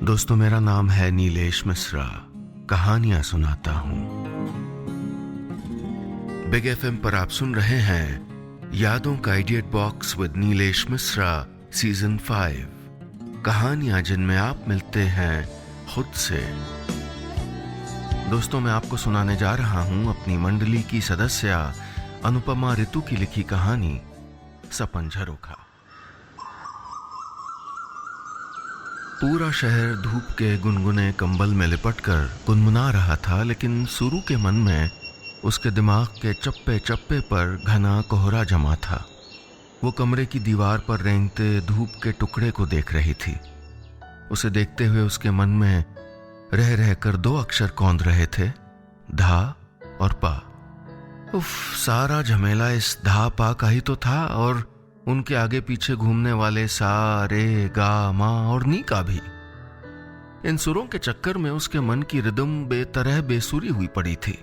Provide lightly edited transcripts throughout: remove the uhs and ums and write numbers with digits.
दोस्तों, मेरा नाम है नीलेश मिश्रा। कहानियां सुनाता हूं। बिग एफएम पर आप सुन रहे हैं यादों का idea box with Nilesh Mishra season 5। कहानियां जिनमें आप मिलते हैं खुद से। दोस्तों, मैं आपको सुनाने जा रहा हूं अपनी मंडली की सदस्य अनुपमा ऋतु की लिखी कहानी सपन झरोखा। पूरा शहर धूप के गुनगुने कंबल में लिपटकर गुनगुना रहा था, लेकिन सुरु के मन में उसके दिमाग के चप्पे चप्पे पर घना कोहरा जमा था। वो कमरे की दीवार पर रेंगते धूप के टुकड़े को देख रही थी। उसे देखते हुए उसके मन में रह रहकर 2 अक्षर कौंध रहे थे, धा और पा। उफ, सारा झमेला इस धा पा का ही तो था, और उनके आगे पीछे घूमने वाले सा, रे, गा, मा और नी का भी। इन सुरों के चक्कर में उसके मन की रिदम बेतरह बेसुरी हुई पड़ी थी।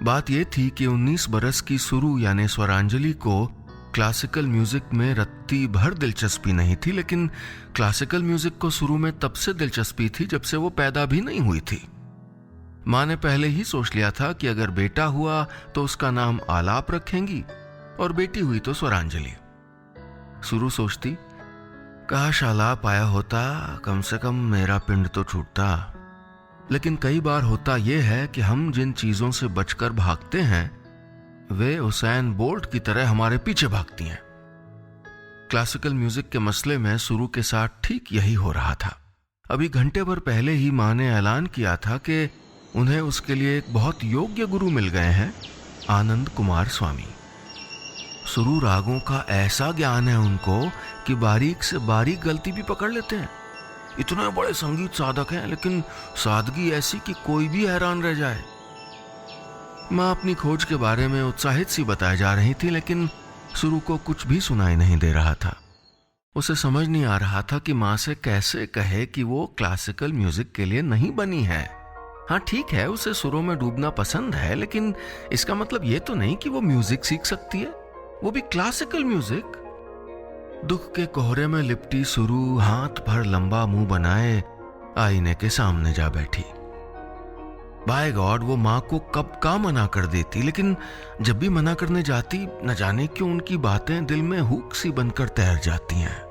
बात यह थी कि 19 बरस की सुरु यानी स्वरांजलि को क्लासिकल म्यूजिक में रत्ती भर दिलचस्पी नहीं थी, लेकिन क्लासिकल म्यूजिक को शुरू में तब से दिलचस्पी थी जब से वो पैदा भी नहीं हुई थी। माँ ने पहले ही सोच लिया था कि अगर बेटा हुआ तो उसका नाम आलाप रखेंगी और बेटी हुई तो स्वरांजलि। सुरु सोचती, काश आलाप आया होता, कम से कम मेरा पिंड तो छूटता। लेकिन कई बार होता यह है कि हम जिन चीजों से बचकर भागते हैं वे हुसैन बोल्ट की तरह हमारे पीछे भागती हैं। क्लासिकल म्यूजिक के मसले में सुरु के साथ ठीक यही हो रहा था। अभी घंटे भर पहले ही माँ ने ऐलान किया था कि उन्हें उसके लिए एक बहुत योग्य गुरु मिल गए हैं, आनंद कुमार स्वामी। सुरु रागों का ऐसा ज्ञान है उनको कि बारीक से बारीक गलती भी पकड़ लेते हैं। इतने बड़े संगीत साधक हैं, लेकिन सादगी ऐसी कि कोई भी हैरान रह जाए। माँ अपनी खोज के बारे में उत्साहित सी बताई जा रही थी, लेकिन सुरु को कुछ भी सुनाई नहीं दे रहा था। उसे समझ नहीं आ रहा था कि माँ से कैसे कहे कि वो क्लासिकल म्यूजिक के लिए नहीं बनी है। हाँ ठीक है, उसे सुरों में डूबना पसंद है, लेकिन इसका मतलब ये तो नहीं कि वो म्यूजिक सीख सकती है, वो भी क्लासिकल म्यूजिक। दुख के कोहरे में लिपटी सुरु हाथ भर लंबा मुंह बनाए आईने के सामने जा बैठी। बाय गॉड, वो माँ को कब का मना कर देती, लेकिन जब भी मना करने जाती न जाने क्यों उनकी बातें दिल में हुक सी बनकर तैर जाती हैं।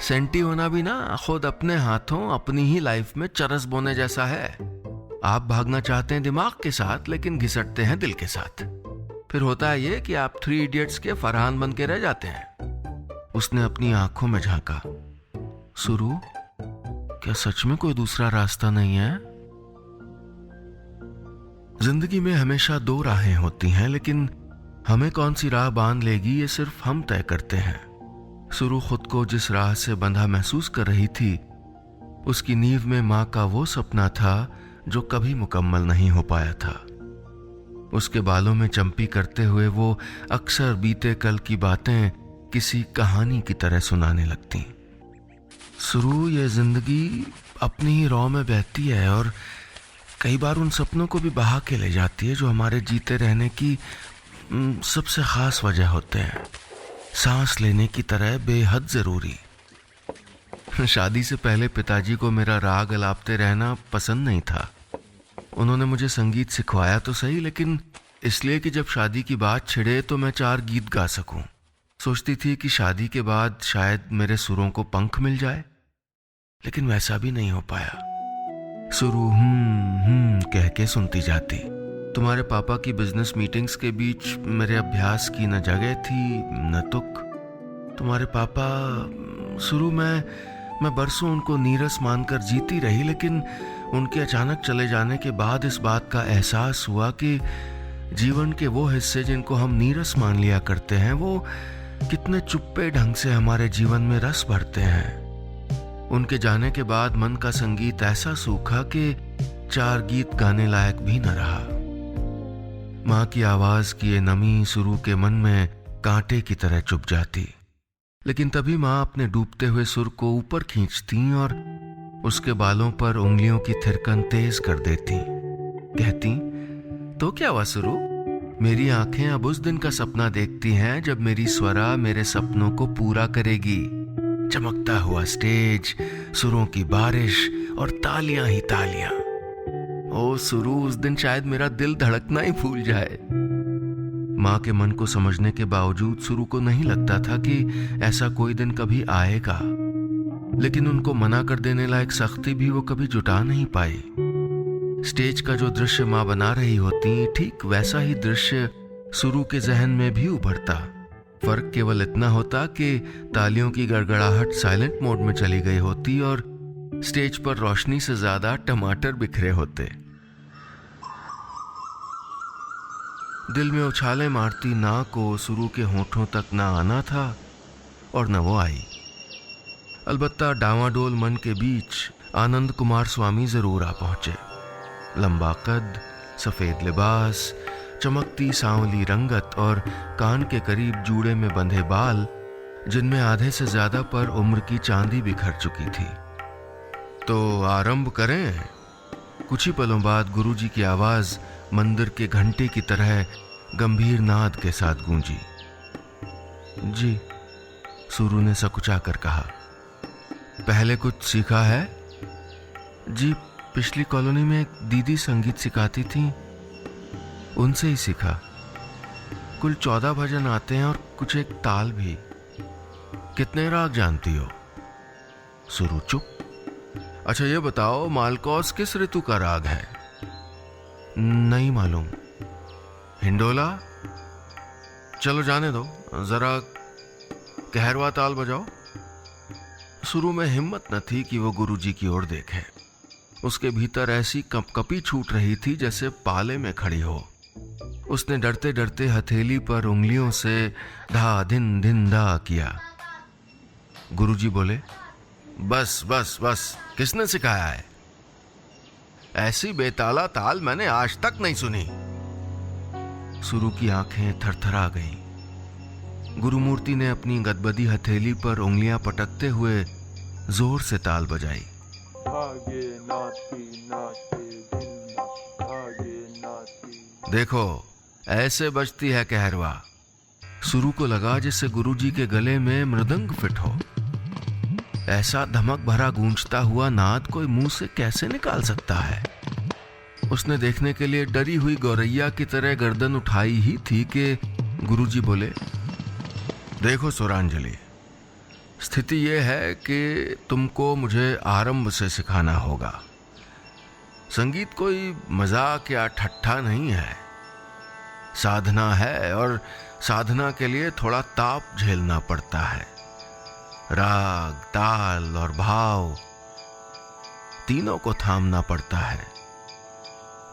सेंटी होना भी ना खुद अपने हाथों अपनी ही लाइफ में चरस बोने जैसा है। आप भागना चाहते हैं दिमाग के साथ, लेकिन घिसटते हैं दिल के साथ। फिर होता है ये कि आप 3 इडियट्स के फरहान बन के रह जाते हैं। उसने अपनी आंखों में झांका। सुरु, क्या सच में कोई दूसरा रास्ता नहीं है? जिंदगी में हमेशा 2 राहें होती हैं, लेकिन हमें कौन सी राह बांध लेगी ये सिर्फ हम तय करते हैं। सुरु खुद को जिस राह से बंधा महसूस कर रही थी, उसकी नींव में माँ का वो सपना था जो कभी मुकम्मल नहीं हो पाया था। उसके बालों में चंपी करते हुए वो अक्सर बीते कल की बातें किसी कहानी की तरह सुनाने लगती। सुरु, ये जिंदगी अपनी ही रौ में बहती है और कई बार उन सपनों को भी बहा के ले जाती है जो हमारे जीते रहने की सबसे खास वजह होते हैं, सांस लेने की तरह बेहद जरूरी। शादी से पहले पिताजी को मेरा राग अलापते रहना पसंद नहीं था। उन्होंने मुझे संगीत सिखवाया तो सही, लेकिन इसलिए कि जब शादी की बात छिड़े तो मैं 4 गीत गा सकूं। सोचती थी कि शादी के बाद शायद मेरे सुरों को पंख मिल जाए, लेकिन वैसा भी नहीं हो पाया। सुरु कह के सुनती जाती। तुम्हारे पापा की बिजनेस मीटिंग्स के बीच मेरे अभ्यास की न जगह थी न तुक। तुम्हारे पापा, शुरू में मैं बरसों उनको नीरस मानकर जीती रही, लेकिन उनके अचानक चले जाने के बाद इस बात का एहसास हुआ कि जीवन के वो हिस्से जिनको हम नीरस मान लिया करते हैं, वो कितने चुप्पे ढंग से हमारे जीवन में रस भरते हैं। उनके जाने के बाद मन का संगीत ऐसा सूखा कि 4 गीत गाने लायक भी न रहा। माँ की आवाज की ये नमी सुरु के मन में कांटे की तरह चुभ जाती, लेकिन तभी माँ अपने डूबते हुए सुर को ऊपर खींचती और उसके बालों पर उंगलियों की थिरकन तेज कर देती। कहती, तो क्या हुआ सुरु, मेरी आंखें अब उस दिन का सपना देखती हैं जब मेरी स्वरा मेरे सपनों को पूरा करेगी। चमकता हुआ स्टेज, सुरों की बारिश और तालियां ही तालियां। ओ सुरु, उस दिन शायद मेरा दिल धड़कना ही भूल जाए। माँ के मन को समझने के बावजूद सुरु को नहीं लगता था कि ऐसा कोई दिन कभी आएगा, लेकिन उनको मना कर देने लायक सख्ती भी वो कभी जुटा नहीं पाई। स्टेज का जो दृश्य माँ बना रही होती, ठीक वैसा ही दृश्य सुरु के जहन में भी उभरता। फर्क केवल इतना होता कि तालियों की गड़गड़ाहट साइलेंट मोड में चली गई होती और स्टेज पर रोशनी से ज्यादा टमाटर बिखरे होते। दिल में उछाले मारती ना को सुरु के होठों तक ना आना था और न वो आई। अलबत्ता डावाडोल मन के बीच आनंद कुमार स्वामी जरूर आ पहुंचे। लंबा कद, सफेद लिबास, चमकती सांवली रंगत और कान के करीब जूड़े में बंधे बाल, जिनमें आधे से ज्यादा पर उम्र की चांदी बिखर चुकी थी। तो आरंभ करें? कुछ ही पलों बाद गुरुजी की आवाज मंदिर के घंटे की तरह गंभीर नाद के साथ गूंजी। जी, सुरु ने सकुचा कर कहा। पहले कुछ सीखा है? जी, पिछली कॉलोनी में एक दीदी संगीत सिखाती थी, उनसे ही सीखा। कुल 14 भजन आते हैं और कुछ एक ताल भी। कितने राग जानती हो? सुरु चुप। अच्छा ये बताओ, मालकौस किस ऋतु का राग है? नहीं मालूम। हिंडोला? चलो जाने दो, जरा कहरवा ताल बजाओ। शुरू में हिम्मत न थी कि वो गुरुजी की ओर देखे। उसके भीतर ऐसी कपकपी छूट रही थी जैसे पाले में खड़ी हो। उसने डरते डरते हथेली पर उंगलियों से धा धिन धिन धा किया। गुरुजी बोले, बस बस बस, किसने सिखाया है? ऐसी बेताला ताल मैंने आज तक नहीं सुनी। सुरु की आंखें थरथरा गईं। गुरुमूर्ति ने अपनी गदबदी हथेली पर उंगलियां पटकते हुए जोर से ताल बजाई। देखो, ऐसे बजती है कहरवा। सुरु को लगा जैसे गुरुजी के गले में मृदंग फिट हो। ऐसा धमक भरा गूंजता हुआ नाद कोई मुंह से कैसे निकाल सकता है? उसने देखने के लिए डरी हुई गौरैया की तरह गर्दन उठाई ही थी कि गुरुजी बोले, देखो सुरांजलि, स्थिति यह है कि तुमको मुझे आरंभ से सिखाना होगा। संगीत कोई मजाक या ठट्ठा नहीं है, साधना है और साधना के लिए थोड़ा ताप झेलना पड़ता है। राग, ताल और भाव तीनों को थामना पड़ता है।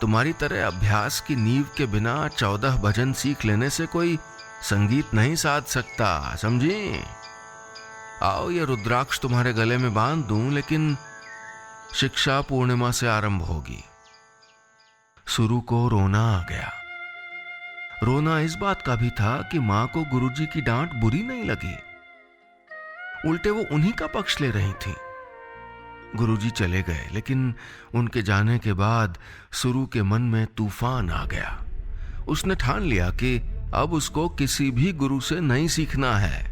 तुम्हारी तरह अभ्यास की नींव के बिना 14 भजन सीख लेने से कोई संगीत नहीं साध सकता, समझी? आओ, ये रुद्राक्ष तुम्हारे गले में बांध दूं, लेकिन शिक्षा पूर्णिमा से आरंभ होगी। सुरु को रोना आ गया। रोना इस बात का भी था कि मां को गुरुजी की डांट बुरी नहीं लगी, उल्टे वो उन्हीं का पक्ष ले रही थी। गुरुजी चले गए, लेकिन उनके जाने के बाद सुरु के मन में तूफान आ गया। उसने ठान लिया कि अब उसको किसी भी गुरु से नहीं सीखना है।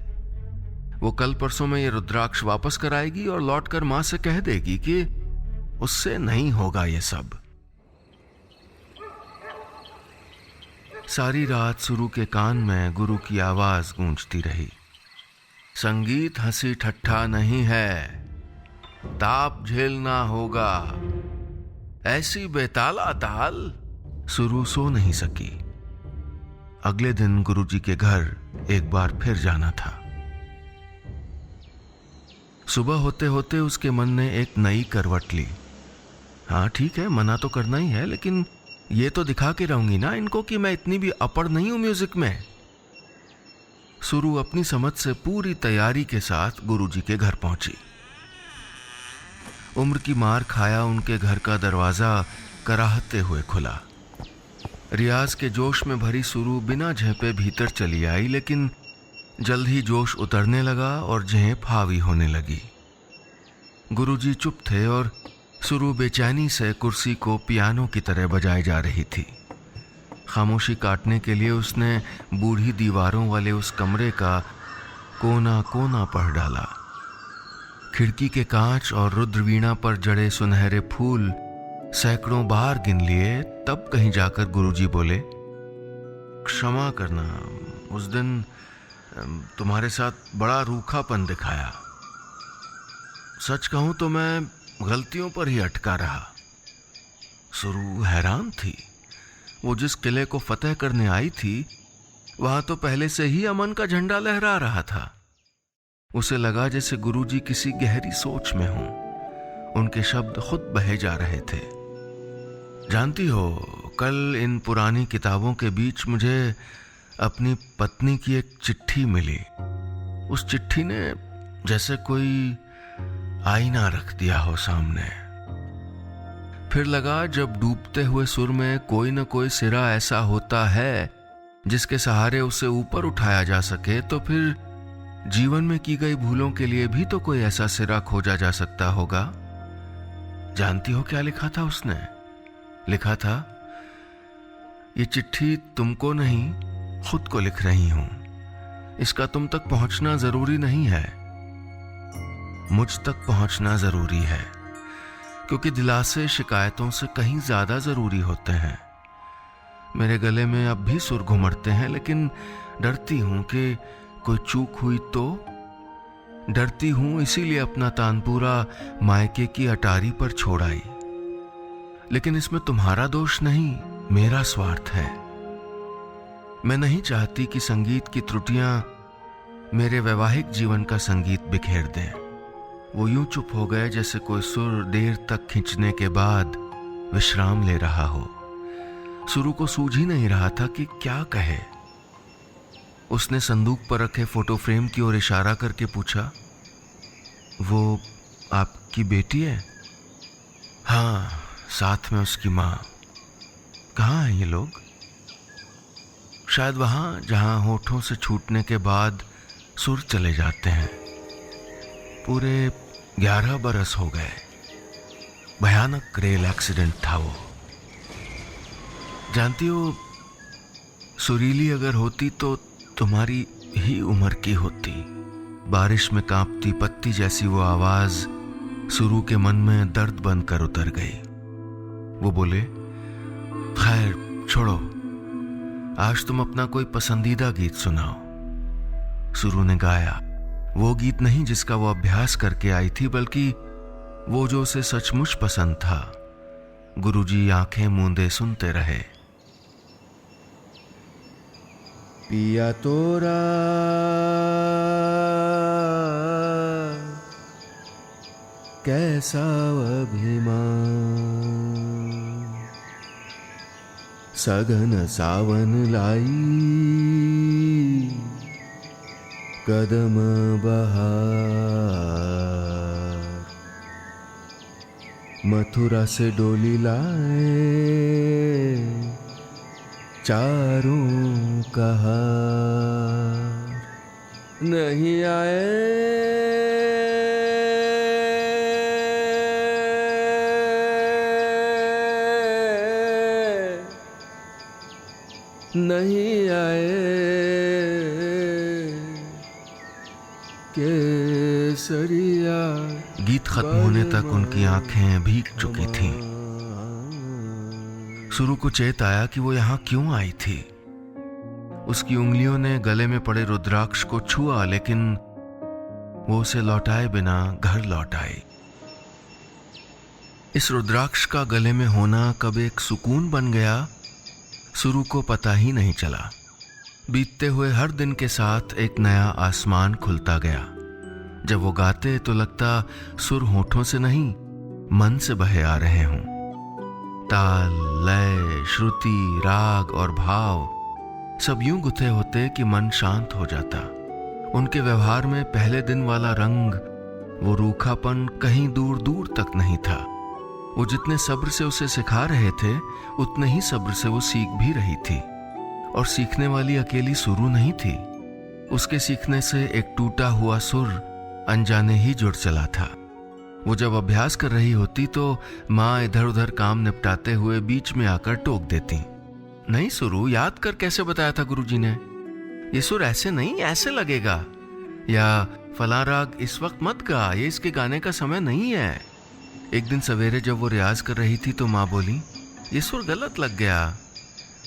वो कल परसों में ये रुद्राक्ष वापस कराएगी और लौटकर मां से कह देगी कि उससे नहीं होगा ये सब। सारी रात सुरु के कान में गुरु की आवाज गूंजती रही, संगीत हंसी ठट्ठा नहीं है, ताप झेलना होगा। ऐसी बेताला ताल। सुरु सो नहीं सकी। अगले दिन गुरुजी के घर एक बार फिर जाना था। सुबह होते होते उसके मन ने एक नई करवट ली। हाँ ठीक है, मना तो करना ही है, लेकिन ये तो दिखा के रहूंगी ना इनको कि मैं इतनी भी अपड़ नहीं हूं म्यूजिक में। सुरु अपनी समझ से पूरी तैयारी के साथ गुरुजी के घर पहुंची। उम्र की मार खाया उनके घर का दरवाजा कराहते हुए खुला। रियाज के जोश में भरी सुरु बिना झेपे भीतर चली आई, लेकिन जल्द ही जोश उतरने लगा और झेप हावी होने लगी। गुरुजी चुप थे और सुरु बेचैनी से कुर्सी को पियानो की तरह बजाई जा रही थी। खामोशी काटने के लिए उसने बूढ़ी दीवारों वाले उस कमरे का कोना कोना पढ़ डाला। खिड़की के कांच और रुद्रवीणा पर जड़े सुनहरे फूल सैकड़ों बार गिन लिए, तब कहीं जाकर गुरुजी बोले, क्षमा करना, उस दिन तुम्हारे साथ बड़ा रूखापन दिखाया। सच कहूं तो मैं गलतियों पर ही अटका रहा। सुरु हैरान थी। वो जिस किले को फतेह करने आई थी वहां तो पहले से ही अमन का झंडा लहरा रहा था। उसे लगा जैसे गुरुजी किसी गहरी सोच में हों। उनके शब्द खुद बहे जा रहे थे। जानती हो, कल इन पुरानी किताबों के बीच मुझे अपनी पत्नी की एक चिट्ठी मिली। उस चिट्ठी ने जैसे कोई आईना रख दिया हो सामने। फिर लगा जब डूबते हुए सुर में कोई न कोई सिरा ऐसा होता है जिसके सहारे उसे ऊपर उठाया जा सके, तो फिर जीवन में की गई भूलों के लिए भी तो कोई ऐसा सिरा खोजा जा सकता होगा। जानती हो क्या लिखा था उसने? लिखा था, ये चिट्ठी तुमको नहीं खुद को लिख रही हूं। इसका तुम तक पहुंचना जरूरी नहीं है, मुझ तक पहुंचना जरूरी है, क्योंकि दिलासे शिकायतों से कहीं ज्यादा जरूरी होते हैं। मेरे गले में अब भी सुर घुमड़ते हैं, लेकिन डरती हूं कि कोई चूक हुई तो। डरती हूं इसीलिए अपना तानपुरा मायके की अटारी पर छोड़ आई। लेकिन इसमें तुम्हारा दोष नहीं, मेरा स्वार्थ है। मैं नहीं चाहती कि संगीत की त्रुटियां मेरे वैवाहिक जीवन का संगीत बिखेर दें। वो यूं चुप हो गए जैसे कोई सुर देर तक खींचने के बाद विश्राम ले रहा हो। सुरु को सूझ ही नहीं रहा था कि क्या कहे। उसने संदूक पर रखे फोटो फ्रेम की ओर इशारा करके पूछा, वो आपकी बेटी है? हाँ, साथ में उसकी माँ। कहाँ हैं ये लोग? शायद वहां जहां होठों से छूटने के बाद सुर चले जाते हैं। पूरे 11 बरस हो गए। भयानक रेल एक्सीडेंट था वो। जानती हो, सुरीली अगर होती तो तुम्हारी ही उम्र की होती। बारिश में कांपती पत्ती जैसी वो आवाज सुरु के मन में दर्द बनकर उतर गई। वो बोले, खैर छोड़ो, आज तुम अपना कोई पसंदीदा गीत सुनाओ। सुरु ने गाया। वो गीत नहीं जिसका वो अभ्यास करके आई थी, बल्कि वो जो उसे सचमुच पसंद था। गुरुजी आंखें मूंदे सुनते रहे। पिया तोरा कैसा अभिमान, सघन सावन लाई कदम बहार। मथुरा से डोली लाए चारों कहार। नहीं आए नहीं आए केसरिया। गीत खत्म होने तक उनकी आंखें भीग चुकी थीं। सुरु को चेत आया कि वो यहां क्यों आई थी। उसकी उंगलियों ने गले में पड़े रुद्राक्ष को छुआ, लेकिन वो उसे लौटाए बिना घर लौट आई। इस रुद्राक्ष का गले में होना कब एक सुकून बन गया, सुरु को पता ही नहीं चला। बीतते हुए हर दिन के साथ एक नया आसमान खुलता गया। जब वो गाते तो लगता सुर होठों से नहीं, मन से बहे आ रहे हों। ताल, लय, श्रुति, राग और भाव सब यूं गुथे होते कि मन शांत हो जाता। उनके व्यवहार में पहले दिन वाला रंग, वो रूखापन कहीं दूर दूर तक नहीं था। वो जितने सब्र से उसे सिखा रहे थे, उतने ही सब्र से वो सीख भी रही थी। और सीखने वाली अकेली सुरु नहीं थी। उसके सीखने से एक टूटा हुआ सुर अनजाने ही जुड़ चला था। वो जब अभ्यास कर रही होती तो माँ इधर उधर काम निपटाते हुए बीच में आकर टोक देती, नहीं सुरु, याद कर कैसे बताया था गुरुजी ने, ये सुर ऐसे नहीं ऐसे लगेगा। या फला राग इस वक्त मत गा, ये इसके गाने का समय नहीं है। एक दिन सवेरे जब वो रियाज कर रही थी तो माँ बोली, ये सुर गलत लग गया।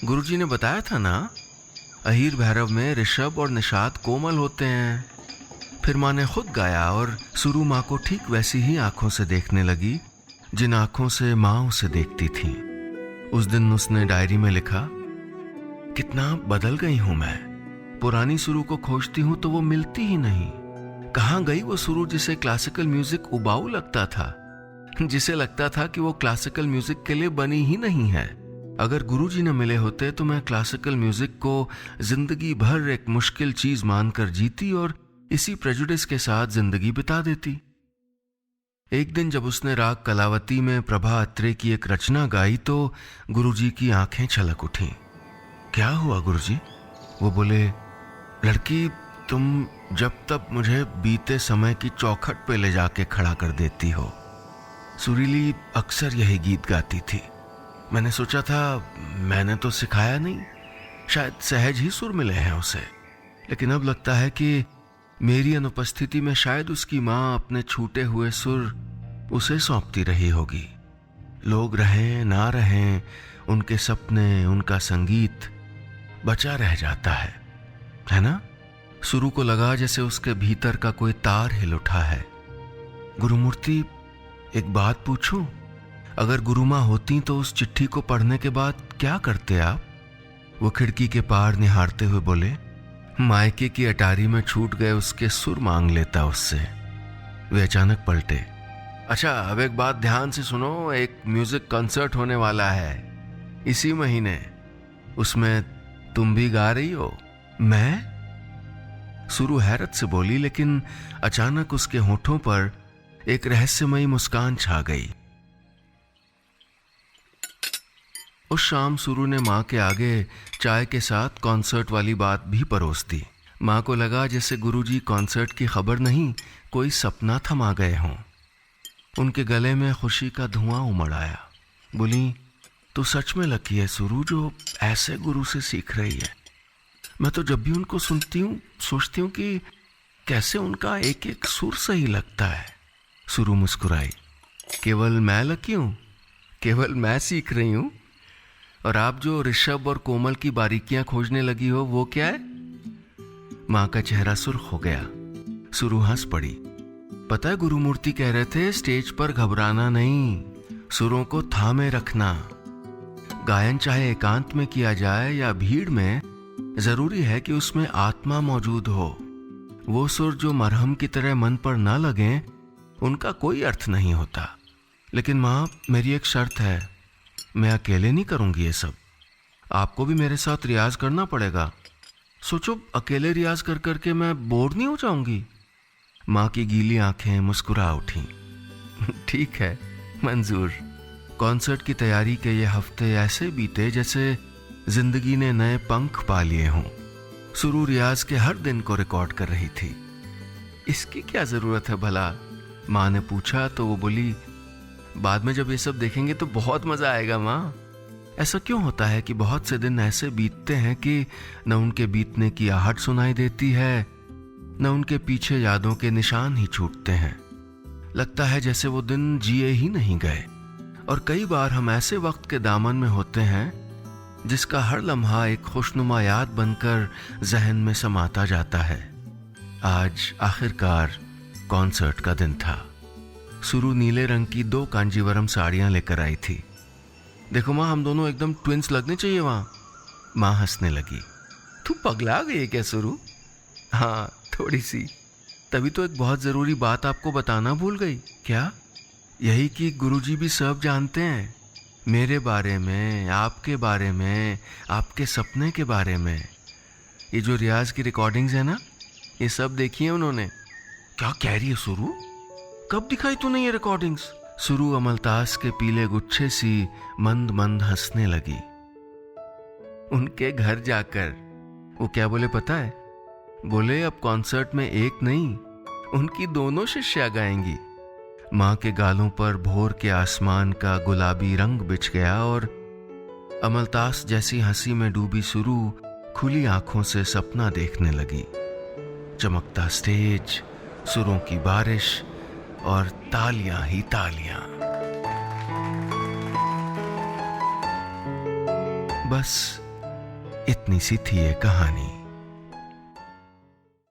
गुरुजी ने बताया था ना, अहीर भैरव में ऋषभ और निषाद कोमल होते हैं। फिर माँ ने खुद गाया और सुरु माँ को ठीक वैसी ही आंखों से देखने लगी जिन आंखों से माँ उसे देखती थी। उस दिन उसने डायरी में लिखा, कितना बदल गई हूं मैं। पुरानी सुरु को खोजती हूं तो वो मिलती ही नहीं। कहाँ गई वो सुरु जिसे क्लासिकल म्यूजिक उबाऊ लगता था, जिसे लगता था कि वो क्लासिकल म्यूजिक के लिए बनी ही नहीं है। अगर गुरुजी न मिले होते तो मैं क्लासिकल म्यूजिक को जिंदगी भर एक मुश्किल चीज मानकर जीती और इसी प्रेजुडिस के साथ जिंदगी बिता देती। एक दिन जब उसने राग कलावती में प्रभा अत्रे की एक रचना गाई तो गुरुजी की आंखें छलक उठी। क्या हुआ गुरुजी? वो बोले, लड़की तुम जब तब मुझे बीते समय की चौखट पे ले जाके खड़ा कर देती हो। सुरीली अक्सर यही गीत गाती थी। मैंने सोचा था मैंने तो सिखाया नहीं, शायद सहज ही सुर मिले हैं उसे, लेकिन अब लगता है कि मेरी अनुपस्थिति में शायद उसकी माँ अपने छूटे हुए सुर उसे सौंपती रही होगी। लोग रहें ना रहें, उनके सपने, उनका संगीत बचा रह जाता है ना? सुरु को लगा जैसे उसके भीतर का कोई तार हिल उठा है। गुरुमूर्ति, एक बात पूछूं? अगर गुरुमाँ होती तो उस चिट्ठी को पढ़ने के बाद क्या करते आप? वो खिड़की के पार निहारते हुए बोले, मायके की अटारी में छूट गए उसके सुर मांग लेता उससे। वे अचानक पलटे। अच्छा, अब एक बात ध्यान से सुनो, एक म्यूजिक कॉन्सर्ट होने वाला है इसी महीने, उसमें तुम भी गा रही हो। मैं? सुरु हैरत से बोली, लेकिन अचानक उसके होठों पर एक रहस्यमयी मुस्कान छा गई। उस शाम सुरु ने माँ के आगे चाय के साथ कॉन्सर्ट वाली बात भी परोस दी। माँ को लगा जैसे गुरुजी कॉन्सर्ट की खबर नहीं, कोई सपना थमा गए हों। उनके गले में खुशी का धुआं उमड़ आया। बोली, तू सच में लकी है सुरु जो ऐसे गुरु से सीख रही है। मैं तो जब भी उनको सुनती हूँ सोचती हूँ कि कैसे उनका एक एक सुर सही लगता है। सुरु मुस्कुराई। केवल मैं लकी हूँ? केवल मैं सीख रही हूँ? और आप जो ऋषभ और कोमल की बारीकियां खोजने लगी हो वो क्या है? माँ का चेहरा सुर्ख हो गया। सुरु हंस पड़ी। पता है गुरुमूर्ति कह रहे थे, स्टेज पर घबराना नहीं, सुरों को थामे रखना। गायन चाहे एकांत में किया जाए या भीड़ में, जरूरी है कि उसमें आत्मा मौजूद हो। वो सुर जो मरहम की तरह मन पर ना लगे, उनका कोई अर्थ नहीं होता। लेकिन माँ, मेरी एक शर्त है, मैं अकेले नहीं करूंगी ये सब, आपको भी मेरे साथ रियाज करना पड़ेगा। सोचो, अकेले रियाज कर करके मैं बोर नहीं हो जाऊंगी? माँ की गीली आंखें मुस्कुरा उठी। ठीक है, मंजूर। कॉन्सर्ट की तैयारी के ये हफ्ते ऐसे बीते जैसे जिंदगी ने नए पंख पा लिए हों। सुरु रियाज के हर दिन को रिकॉर्ड कर रही थी। इसकी क्या जरूरत है भला? माँ ने पूछा तो वो बोली, बाद में जब ये सब देखेंगे तो बहुत मजा आएगा माँ। ऐसा क्यों होता है कि बहुत से दिन ऐसे बीतते हैं कि न उनके बीतने की आहट सुनाई देती है, न उनके पीछे यादों के निशान ही छूटते हैं। लगता है जैसे वो दिन जिए ही नहीं गए। और कई बार हम ऐसे वक्त के दामन में होते हैं जिसका हर लम्हा एक खुशनुमा याद बनकर जहन में समाता जाता है। आज आखिरकार कॉन्सर्ट का दिन था। सुरु नीले रंग की 2 कांजीवरम साड़ियां लेकर आई थी। देखो माँ, हम दोनों एकदम ट्विंस लगने चाहिए वहां। माँ हंसने लगी। तू पगला गई है क्या सुरु? हाँ, थोड़ी सी। तभी तो एक बहुत जरूरी बात आपको बताना भूल गई। क्या? यही कि गुरुजी भी सब जानते हैं, मेरे बारे में, आपके बारे में, आपके सपने के बारे में। ये जो रियाज की रिकॉर्डिंग्स है ना, ये सब देखी है उन्होंने। क्या कह रही है सुरु? कब दिखाई तूने ये रिकॉर्डिंग्स? सुरु अमलतास के पीले गुच्छे सी मंद मंद हंसने लगी। उनके घर जाकर। वो क्या बोले पता है? बोले अब कॉन्सर्ट में एक नहीं, उनकी दोनों शिष्या गाएंगी। माँ के गालों पर भोर के आसमान का गुलाबी रंग बिछ गया और अमलतास जैसी हंसी में डूबी सुरु खुली आंखों से सपना देखने लगी। चमकता स्टेज, सुरों की बारिश और तालियां ही तालियां। बस इतनी सी थी ये कहानी।